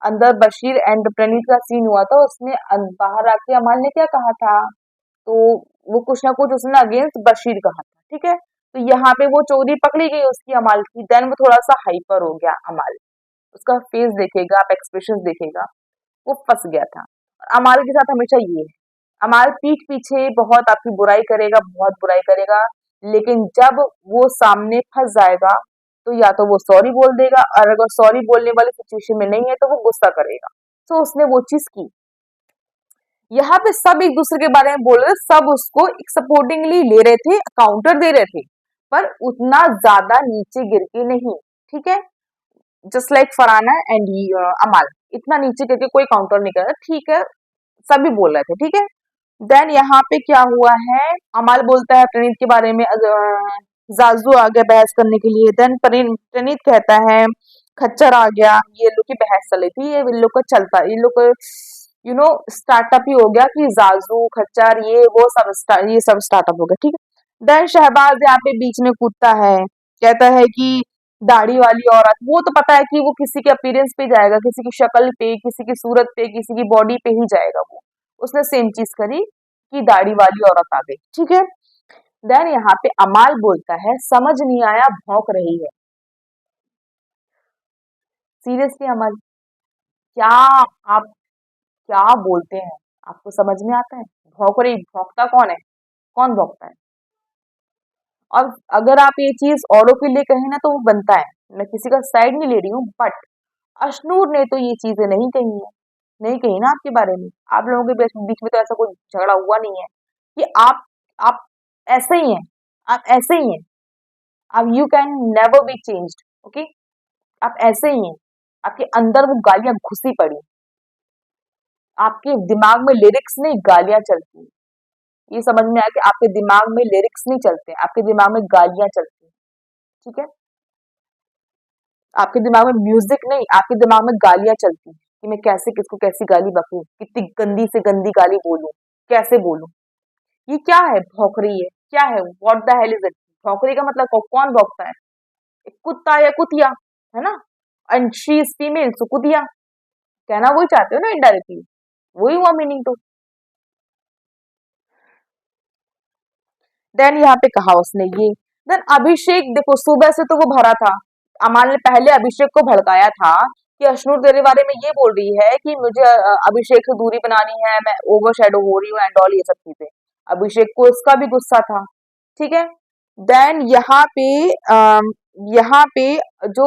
अंदर बशीर एंड प्रणीत का सीन हुआ था, उसमें बाहर आके अमाल ने क्या कहा था, तो वो कुछ ना कुछ उसने अगेंस्ट बशीर कहा था, ठीक है। तो यहाँ पे वो चोरी पकड़ी गई उसकी अमाल की, देन वो थोड़ा सा हाइपर हो गया अमाल, उसका फेस देखेगा आप, एक्सप्रेशन देखेगा, वो फंस गया था। और अमाल के साथ हमेशा ये है, अमाल पीठ पीछे बहुत आपकी बुराई करेगा, बहुत बुराई करेगा, लेकिन जब वो सामने फंस जाएगा तो या तो वो सॉरी बोल देगा, और अगर सॉरी बोलने वाली सिचुएशन में नहीं है तो वो गुस्सा करेगा। तो उसने वो चीज की। यहाँ पे सब एक दूसरे के बारे में बोल रहे थे, सब उसको एक सपोर्टिंगली ले रहे थे, काउंटर दे रहे थे, पर उतना ज्यादा नीचे गिर के नहीं, ठीक है। जस्ट लाइक फरहाना एंड अमाल, इतना नीचे करके कोई काउंटर नहीं कर रहा, ठीक है, सभी बोल रहे थे, ठीक है। देन यहाँ पे क्या हुआ है, अमाल बोलता है प्रणीत के बारे में, जाजू आ गया बहस करने के लिए। देन प्रणीत कहता है खच्चर आ गया, ये लोग की बहस चली थी, ये इन लोग का चलता, इन लोग का स्टार्टअप ही हो गया कि जाजू खच्चर ये वो सब ये सब स्टार्टअप हो गया, ठीक है। देन शहबाज यहाँ पे बीच में कूदता है, कहता है कि दाढ़ी वाली औरत, वो तो पता है कि वो किसी के अपीयरेंस पे जाएगा, किसी की शक्ल पे, किसी की सूरत पे, किसी की बॉडी पे ही जाएगा वो। उसने सेम चीज करी कि दाढ़ी वाली औरत आ गई, ठीक है। देन यहाँ पे अमाल बोलता है समझ नहीं आया भौंक रही है। सीरियसली अमाल, क्या आप क्या बोलते हैं, आपको समझ में आता है? भौंक रही, भौंकता कौन है? कौन भौंकता है? और अगर आप ये चीज औरों के लिए कहें ना तो वो बनता है, मैं किसी का साइड नहीं ले रही हूँ, बट अशनूर ने तो ये चीजें नहीं कही है, नहीं कही ना आपके बारे में। आप लोगों के बीच बीच में तो ऐसा कोई झगड़ा हुआ नहीं है कि आप ऐसे ही हैं, आप ऐसे ही हैं, आप you can never be changed, okay. आप ऐसे ही हैं, आपके अंदर वो गालियां घुसी पड़ी, आपके दिमाग में लिरिक्स नहीं गालियां चलती हैं। ये समझ में आया कि आपके दिमाग में लिरिक्स नहीं चलते, आपके दिमाग में गालियां चलती हैं, ठीक है। आपके दिमाग में म्यूजिक नहीं, आपके दिमाग में गालियां चलती हैं कि मैं कैसे किसको कैसी गाली बकूं, कितनी गंदी से गंदी गाली बोलूं, कैसे बोलूं। ये क्या है भौंकरी है, क्या है, what the hell is it? भौंकरी का मतलब कौन भौंकता है? एक कुत्ता या कुतिया, है ना। एंड शी इज फीमेल, सो कुतिया, कहना वही चाहते हो ना इनडायरेक्टली, वही हुआ मीनिंग तो। देन यहाँ पे कहा उसने ये। देन अभिषेक देखो सुबह से तो वो भरा था, अमाल ने पहले अभिषेक को भड़काया था कि अशनूर तेरे बारे में ये बोल रही है कि मुझे अभिषेक से दूरी बनानी है, मैं ओवर शेडो हो रही हूँ एंड ऑल, ये सब चीजें। अभिषेक को इसका भी गुस्सा था, ठीक है। देन यहाँ पे जो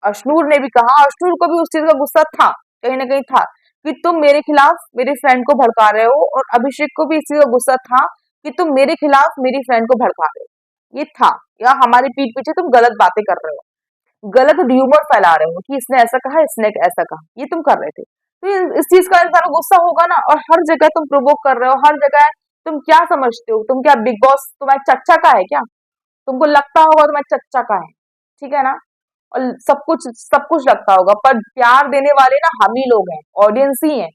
अशनूर ने भी कहा, अशनूर को भी उस चीज का गुस्सा था, कहीं ना कहीं था, कि तुम मेरे खिलाफ मेरे फ्रेंड को भड़का रहे हो, और अभिषेक को भी इस चीज का गुस्सा था कि तुम मेरे खिलाफ मेरी फ्रेंड को भड़का रहे हो, ये था, या हमारे पीठ पीछे तुम गलत बातें कर रहे हो, गलत र्यूमर फैला रहे हो कि इसने ऐसा कहा, इसने ऐसा कहा, ये तुम कर रहे थे। तो इस चीज का इंसान को गुस्सा होगा ना, और हर जगह तुम प्रोवोक कर रहे हो, हर जगह तुम क्या समझते हो, तुम क्या बिग बॉस तुम्हारे चच्चा का है क्या? तुमको लगता होगा तुम्हारे चच्चा का है, ठीक है ना। और सब कुछ लगता होगा, पर प्यार देने वाले ना हम ही लोग हैं, ऑडियंस ही है।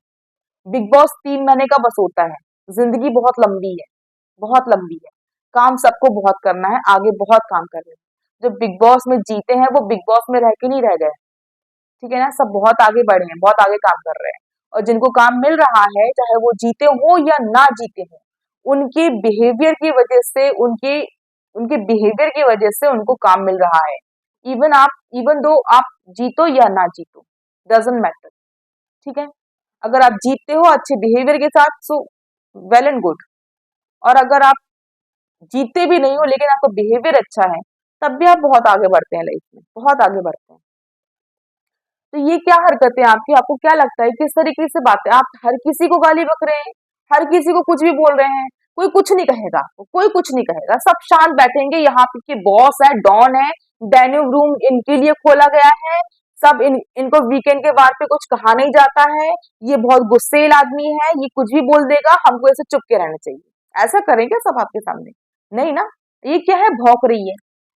बिग बॉस 3 महीने का बस होता है, जिंदगी बहुत लंबी है, बहुत लंबी है, काम सबको बहुत करना है, आगे बहुत काम कर रहे हैं। जो बिग बॉस में जीते हैं वो बिग बॉस में रह के नहीं रह गए, ठीक है ना, सब बहुत आगे बढ़े हैं, बहुत आगे काम कर रहे हैं। और जिनको काम मिल रहा है, चाहे वो जीते हो या ना जीते हो, उनके बिहेवियर की वजह से, उनके उनके बिहेवियर की वजह से उनको काम मिल रहा है। इवन दो आप जीतो या ना जीतो, डजेंट मैटर, ठीक है। अगर आप जीतते हो अच्छे बिहेवियर के साथ, सो वेल एंड गुड। और अगर आप जीतते भी नहीं हो लेकिन आपका बिहेवियर अच्छा है, तब भी आप बहुत आगे बढ़ते हैं लाइफ में, बहुत आगे बढ़ते हैं। तो ये क्या हरकतें आपकी, आपको क्या लगता है किस तरीके से बातें, आप हर किसी को गाली बक रहे हैं, हर किसी को कुछ भी बोल रहे हैं, कोई कुछ नहीं कहेगा, कोई कुछ नहीं कहेगा, सब शांत बैठेंगे, यहाँ पे के बॉस है, डॉन है, डेन्यू रूम इनके लिए खोला गया है, सब इनको वीकेंड के बार पे कुछ कहा नहीं जाता है, ये बहुत गुस्सेल आदमी है, ये कुछ भी बोल देगा, हमको ऐसे चुप के रहना चाहिए। ऐसा करेंगे सब आपके सामने? नहीं ना। ये क्या है, भौंक रही है,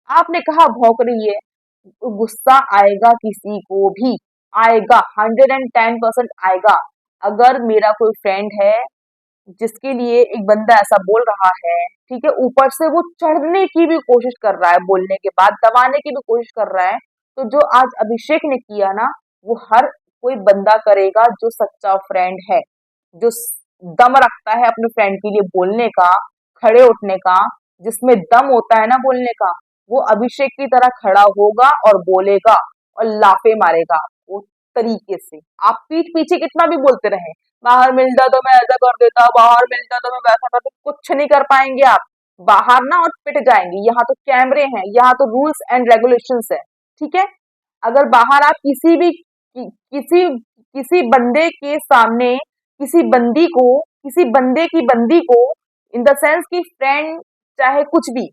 आपने कहा भौंक रही है, तो गुस्सा आएगा, किसी को भी आएगा, 110% आएगा। अगर मेरा कोई फ्रेंड है जिसके लिए एक बंदा ऐसा बोल रहा है, ठीक है, ऊपर से वो चढ़ने की भी कोशिश कर रहा है, बोलने के बाद दबाने की भी कोशिश कर रहा है, तो जो आज अभिषेक ने किया ना, वो हर कोई बंदा करेगा जो सच्चा फ्रेंड है, जो दम रखता है अपने फ्रेंड के लिए बोलने का, खड़े उठने का, जिसमें दम होता है ना बोलने का, वो अभिषेक की तरह खड़ा होगा और बोलेगा और लाफे मारेगा वो तरीके से। आप पीठ पीछे कितना भी बोलते रहे, बाहर मिलता तो मैं ऐसा कर देता, बाहर मिलता तो मैं वैसा करता, कुछ नहीं कर पाएंगे आप। बाहर ना और पिट जाएंगे। यहाँ तो कैमरे हैं, यहाँ तो रूल्स एंड रेगुलेशंस है, ठीक है। अगर बाहर आप किसी किसी बंदे के सामने किसी बंदे की बंदी को, इन द सेंस की फ्रेंड चाहे कुछ भी,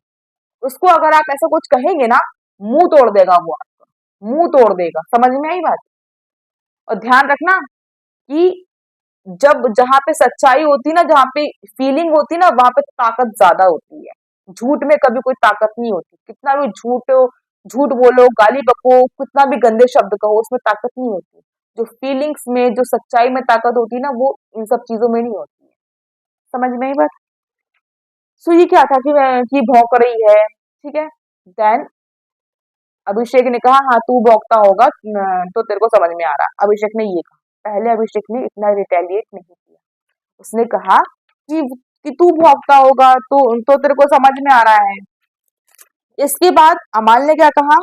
उसको अगर आप ऐसा कुछ कहेंगे ना, मुंह तोड़ देगा वो आपका, मुंह तोड़ देगा। समझ में आई बात? और ध्यान रखना कि जब जहां पे सच्चाई होती ना, जहां पे फीलिंग होती ना, वहां पे ताकत ज्यादा होती है। झूठ में कभी कोई ताकत नहीं होती। कितना भी झूठ बोलो, गाली बको, कितना भी गंदे शब्द कहो, उसमें ताकत नहीं होती। जो फीलिंग्स में, जो सच्चाई में ताकत होती है ना, वो इन सब चीजों में नहीं होती है। समझ में आई बात? सो ये क्या था कि भौंक रही है, ठीक है। देन अभिषेक ने कहा, हाँ तू भौंकता होगा तो तेरे को समझ में आ रहा। अभिषेक ने ये कहा। पहले अभिषेक ने इतना रिटेलिएट नहीं किया। उसने कहा कि तू भौंकता होगा तो तेरे को समझ में आ रहा है। इसके बाद अमाल ने क्या कहा,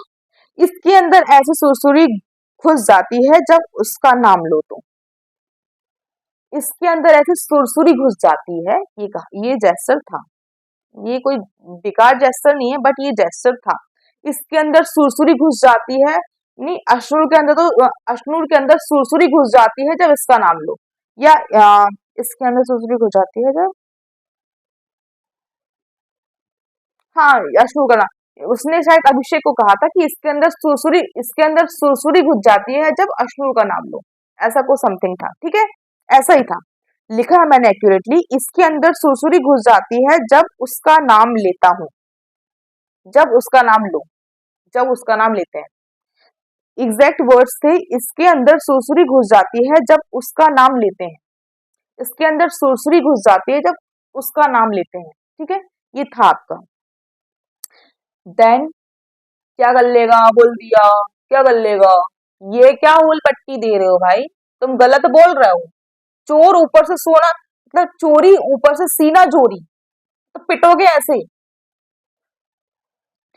इसके अंदर ऐसी सुरसुरी घुस जाती है जब उसका नाम लो तो। इसके अंदर ऐसी सुरसुरी घुस जाती है, ये कहा। ये जेस्चर था, ये कोई बेकार जेस्चर नहीं है, बट ये जेस्चर था। इसके अंदर सुरसुरी घुस जाती है, नहीं, अश्नूर के अंदर सुरसुरी घुस जाती है जब इसका नाम लो, या इसके अंदर सुरसुरी घुस जाती है जब, हाँ, अश्नूर का नाम, उसने शायद अभिषेक को कहा था कि इसके अंदर सुरसुरी घुस जाती है जब अश्नूर का नाम लो, ऐसा कुछ समथिंग था, ठीक है। ऐसा ही था, लिखा है मैंने एक्यूरेटली। इसके अंदर सुरसुरी घुस जाती है जब उसका नाम लेता हूं, जब उसका नाम लो, जब उसका नाम लेते हैं। एग्जैक्ट वर्ड्स थे, इसके अंदर सुरसुरी घुस जाती है जब उसका नाम लेते हैं। इसके अंदर सुरसुरी घुस जाती है जब उसका नाम लेते हैं, ठीक है। ये था आपका। देन क्या कर लेगा, बोल दिया, क्या कर लेगा। ये क्या उल पट्टी दे रहे हो भाई, तुम गलत बोल रहे हो। चोर ऊपर से सोना, मतलब चोरी ऊपर से सीना चोरी, तो पिटोगे ऐसे,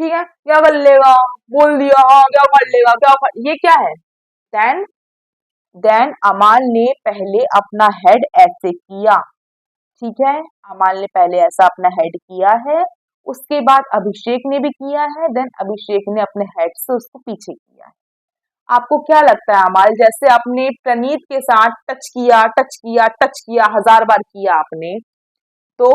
ठीक है। क्या कर लेगा, बोल दिया, हाँ क्या कर लेगा, ये क्या है। देन अमाल ने पहले अपना हेड ऐसे किया, ठीक है। अमाल ने पहले ऐसा अपना हेड किया है, उसके बाद अभिषेक ने भी किया है, देन अभिषेक ने अपने हेड से उसको पीछे किया है। आपको क्या लगता है अमाल, जैसे आपने प्रणीत के साथ टच किया, टच किया, टच किया, 1000 बार किया आपने, तो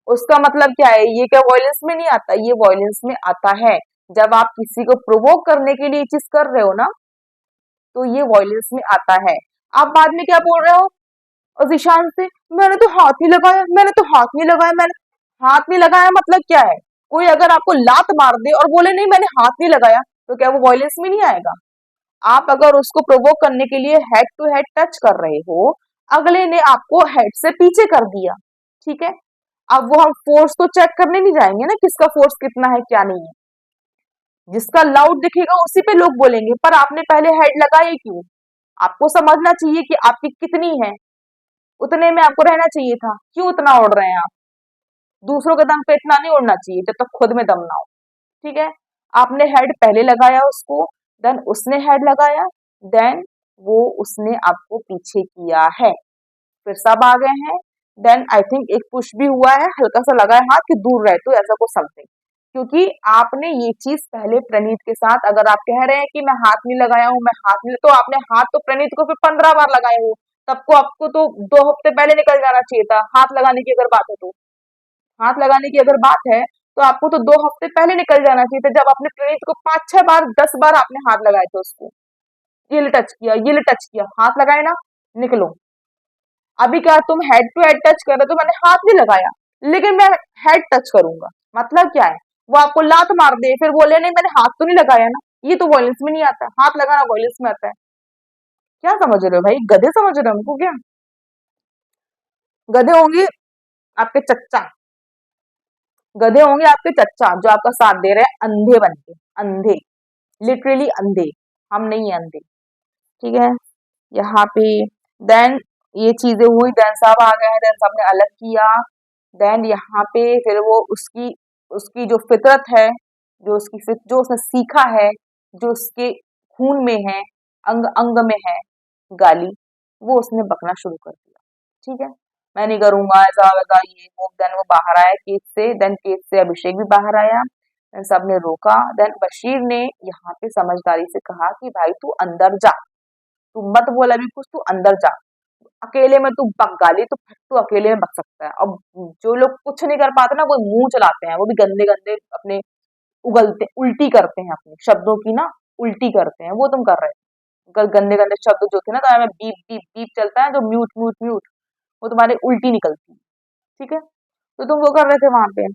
उसका मतलब क्या है, ये क्या वॉयलेंस में नहीं आता? ये वॉयलेंस में आता है। जब आप किसी को प्रोवोक करने के लिए ये चीज कर रहे हो ना, तो ये वॉयलेंस में आता है। आप बाद में क्या बोल रहे हो, और ईशान से, मैंने तो हाथ नहीं लगाया, मैंने तो हाथ नहीं लगाया, मैंने हाथ नहीं लगाया, मतलब क्या है। कोई अगर आपको लात मार दे और बोले नहीं मैंने हाथ नहीं लगाया, तो क्या वो वॉयलेंस में नहीं आएगा? आप अगर उसको प्रोवोक करने के लिए हेड टू हेड टच कर रहे हो, अगले ने आपको हेड से पीछे कर दिया, ठीक है। अब वो हम फोर्स तो चेक करने नहीं जाएंगे ना, किसका फोर्स कितना है क्या नहीं है। जिसका लाउड दिखेगा उसी पे लोग बोलेंगे, पर आपने पहले हेड लगाए क्यों? आपको समझना चाहिए कि आपकी कितनी है, उतने में आपको रहना चाहिए था। क्यों उतना उड़ रहे हैं आप? दूसरों के दम पे इतना नहीं उड़ना चाहिए जब तक खुद में दम ना हो, ठीक है। आपने हेड पहले लगाया उसको, देन उसने हेड लगाया, देन वो उसने आपको पीछे किया है, फिर सब आ गए हैं। देन आई थिंक एक पुश भी हुआ है, हल्का सा लगा है हाथ कि दूर रहे, तो ऐसा कुछ समथिंग। क्योंकि आपने ये चीज पहले प्रणीत के साथ, अगर आप कह रहे हैं कि मैं हाथ नहीं लगाया हूँ, मैं हाथ नहीं, तो आपने हाथ तो प्रणीत को फिर 15 बार लगाए हो, तब को आपको तो 2 हफ्ते पहले निकल जाना चाहिए था। हाथ लगाने की अगर बात है तो, हाथ लगाने की अगर बात है तो आपको तो 2 हफ्ते पहले निकल जाना चाहिए था, जब आपने प्रणीत को 5-6 बार 10 बार आपने हाथ लगाए थे उसको। ये ले टच किया, ये ले टच किया, हाथ लगाए ना, निकलो। अभी क्या तुम हेड टू हेड टच कर रहे हो, तो मैंने हाथ नहीं लगाया, लेकिन मैं हेड टच करूंगा, मतलब क्या है। वो आपको लात मार दे फिर बोले नहीं मैंने हाथ तो नहीं लगाया ना, ये तो वॉयलेंस में नहीं आता। हाथ लगाना वॉयलेंस में आता है। क्या समझ रहे हो भाई, गधे समझ रहे हो हमको क्या? गधे होंगे आपके चच्चा, गधे होंगे आपके चच्चा जो आपका साथ दे रहे हैं अंधे बन के, अंधे, लिटरली अंधे। हम नहीं है अंधे, ठीक है। यहाँ पे देन ये चीजें हुई, देन सब आ गए हैं, देन सबने अलग किया। देन यहाँ पे फिर वो उसकी उसकी जो फितरत है, जो उसने सीखा है, जो उसके खून में है, अंग अंग में है, गाली, वो उसने बकना शुरू कर दिया। ठीक है, मैं नहीं करूंगा ऐसा वैसा ये वो। देन वो बाहर आया केस से, देन केस से अभिषेक भी बाहर आया। देन सबने रोका। देन बशीर ने यहाँ पे समझदारी से कहा कि भाई तू अंदर जा, तू मत बोल अभी कुछ, तू अंदर जा, अकेले में तू बक गाली तो तू अकेले में बक सकता है। अब जो लोग कुछ नहीं कर पाते ना, वो मुंह चलाते हैं, वो भी गंदे गंदे अपने उगलते उल्टी करते हैं, अपने शब्दों की ना उल्टी करते हैं, वो तुम कर रहे थे। गंदे गंदे शब्द जो थे ना, तो हमें बीप बीप बीप चलता है, जो म्यूट म्यूट म्यूट, वो तुम्हारे उल्टी निकलती है। ठीक है, तो तुम वो कर रहे थे वहां पे।